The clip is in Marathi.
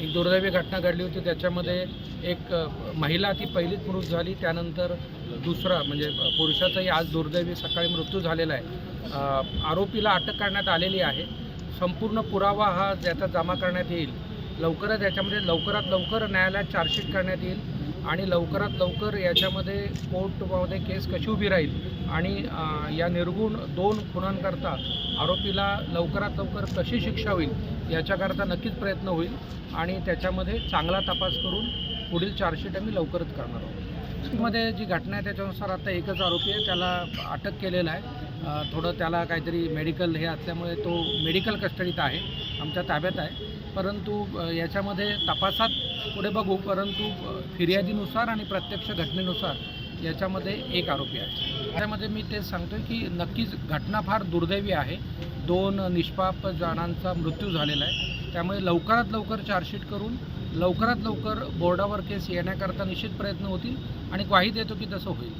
एक दुर्दैवी घटना घडली होती। त्याच्यामध्ये एक महिला ती पहिलीच मृत झाली, त्यानंतर दुसरा म्हणजे पुरुषाचाही आज दुर्दैवी सकाळी मृत्यू झालेला आहे। आरोपीला अटक करण्यात आलेली आहे। संपूर्ण पुरावा हा ज्याचा जमा करण्यात येईल, लवकरात याच्यामध्ये लवकरात लवकर न्यायालयात चार्जशीट करण्यात येईल आणि लवकरात लवकर याच्यामध्ये कोर्टमध्ये केस कशी उभी राहील आणि या निर्गुण 2 खुनांकरता आरोपीला लवकरात लवकर कशी शिक्षा होईल याच्याकरता नक्कीच प्रयत्न होईल आणि त्याच्यामध्ये चांगला तपास करून पुढील चार्जशीट आम्ही लवकरच करणार आहोत। मध्ये जी घटना आहे त्याच्यानुसार आता एकच आरोपी आहे, त्याला अटक केलेलं आहे। थोडं त्याला काहीतरी मेडिकल हे असल्यामुळे तो मेडिकल कस्टडीत आहे, आमच्या ताब्यात आहे। परंतु याच्यामध्ये तपासात पुढे बघू, परंतु फिर्यादीनुसार आणि प्रत्यक्ष घटनेनुसार याच्यामध्ये एक आरोपी आहे। त्यामध्ये मी तेच सांगतो की नक्कीच घटना फार दुर्दैवी आहे। 2 निष्पाप जणांचा मृत्यू झालेला आहे, त्यामुळे लवकरात लवकर चार्जशीट करून लवकरात लवकर बोर्डावर केस येण्याकरता निश्चित प्रयत्न होतील आणि ग्वाही देतो की तसं होईल।